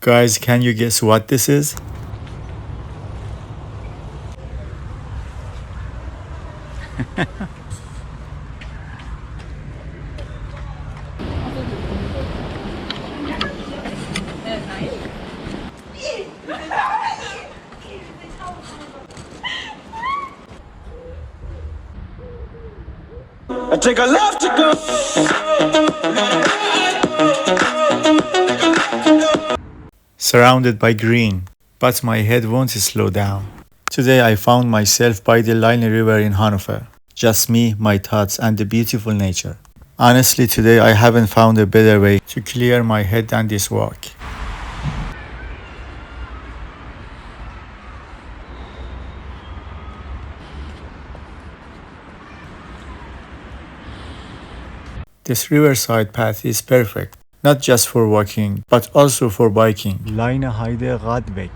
Guys, can you guess what this is? I take a left to go. Surrounded by green, but my head won't slow down. Today I found myself by the Leine River in Hanover. Just me, my thoughts, and the beautiful nature. Honestly, today I haven't found a better way to clear my head than this walk. This riverside path is perfect, not just for walking, but also for biking. Leine Heide Radweg.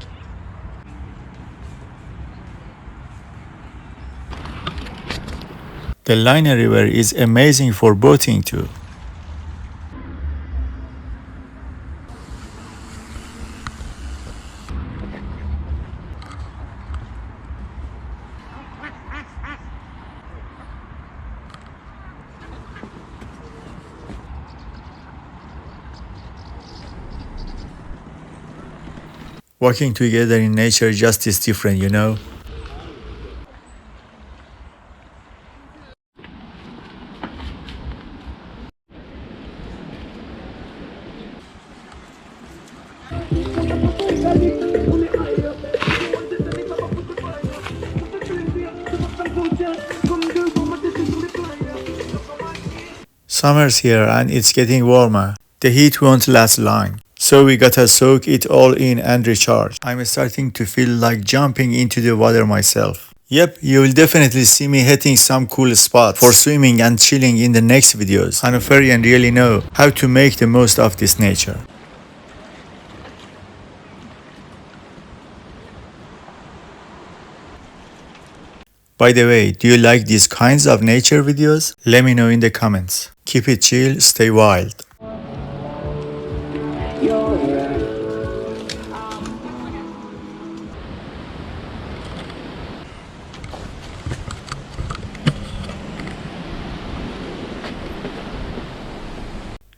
The Leine River is amazing for boating too. Walking together in nature just is different, you know? Summer's here and it's getting warmer. The heat won't last long. So we gotta soak it all in and recharge. I'm starting to feel like jumping into the water myself. Yep, you will definitely see me hitting some cool spots for swimming and chilling in the next videos. Hanoverians really know how to make the most of this nature. By the way, do you like these kinds of nature videos? Let me know in the comments. Keep it chill, stay wild.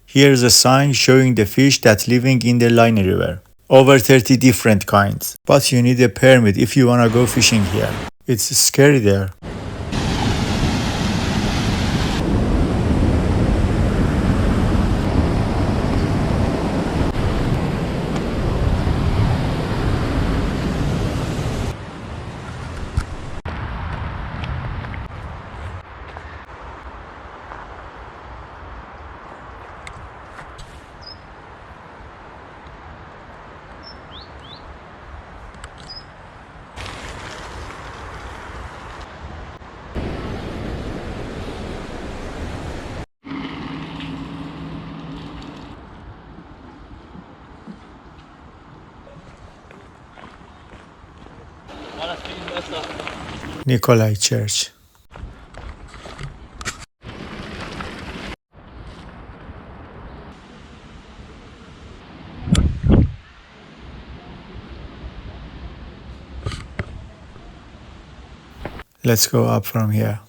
Here's a sign showing the fish that living in the Leine River. Over 30 different kinds. But you need a permit if you wanna go fishing here. It's scary there. Nikolai Church. Let's go up from here.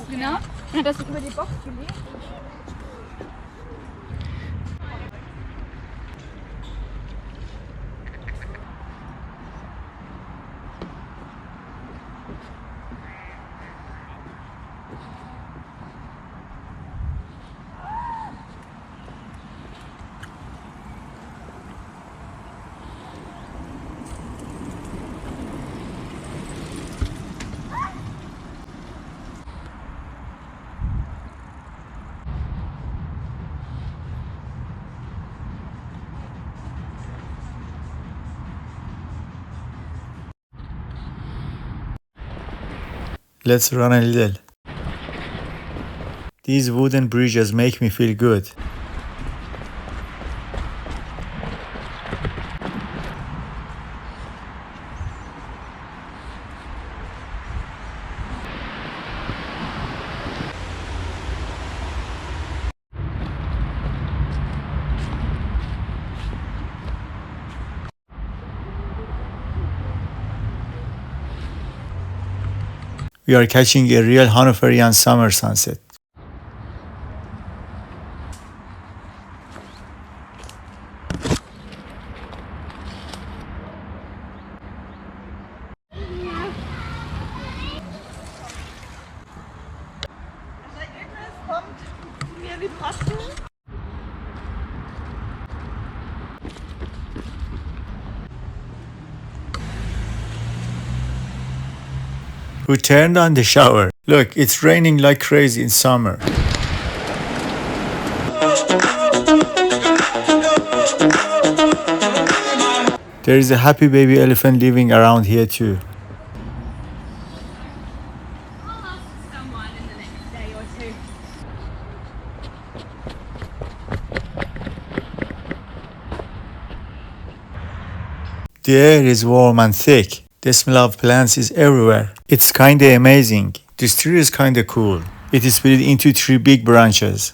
Genau. Hat das über die Box gelegt? Let's run a little. These wooden bridges make me feel good. We are catching a real Hanoverian summer sunset. Who turned on the shower? Look, it's raining like crazy in summer. There is a happy baby elephant living around here too. I'll ask someone in the next day or two. The air is warm and thick. The smell of plants is everywhere. It's kinda amazing. This tree is kinda cool. It is split into 3 big branches.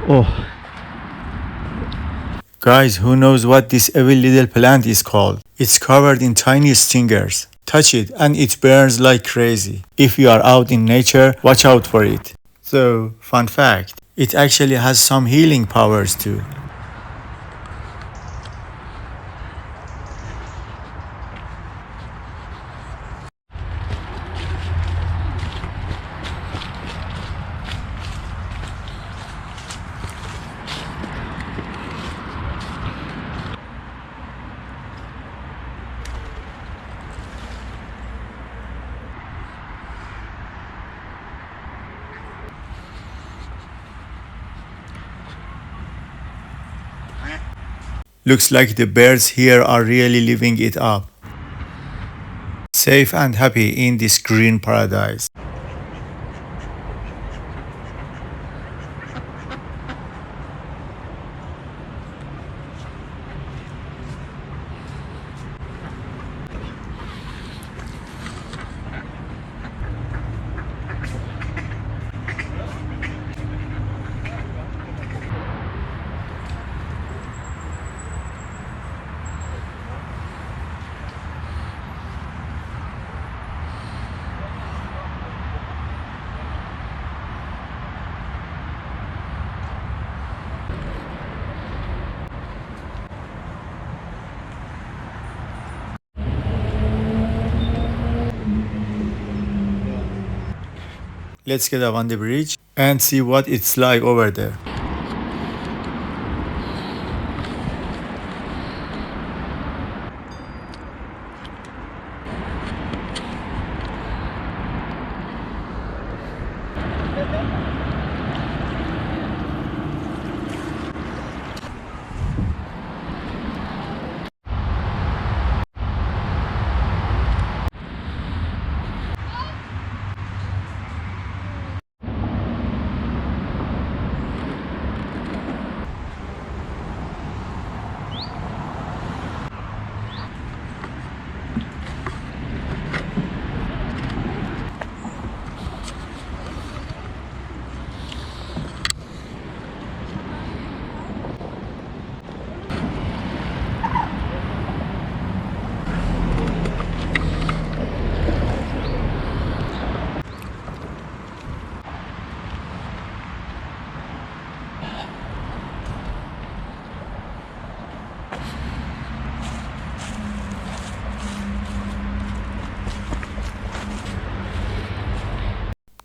Oh. Guys, who knows what this evil little plant is called? It's covered in tiny stingers. Touch it and it burns like crazy. If you are out in nature, watch out for it. So, fun fact, it actually has some healing powers too. Looks like the birds here are really living it up. Safe and happy in this green paradise. Let's get up on the bridge and see what it's like over there.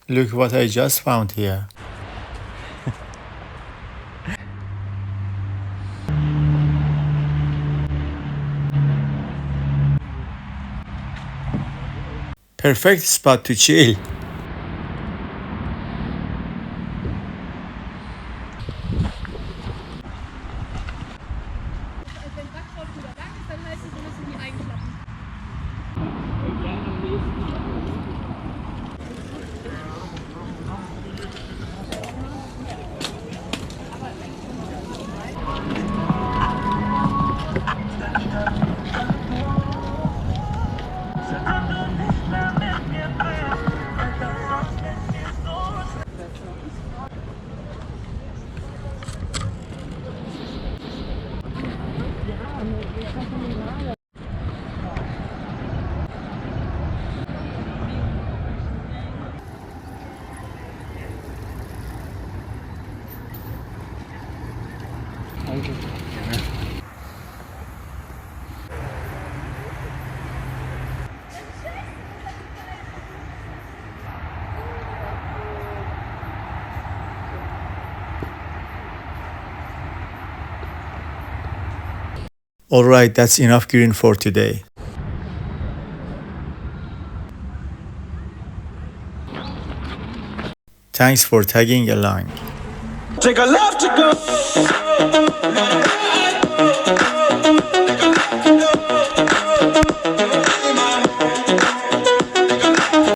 Look what I just found here. Perfect spot to chill. Wenn Backkraut übergangen ist, dann heißt es, wir müssen die einklappen. Alright, that's enough green for today. Thanks for tagging along. Take a left to go.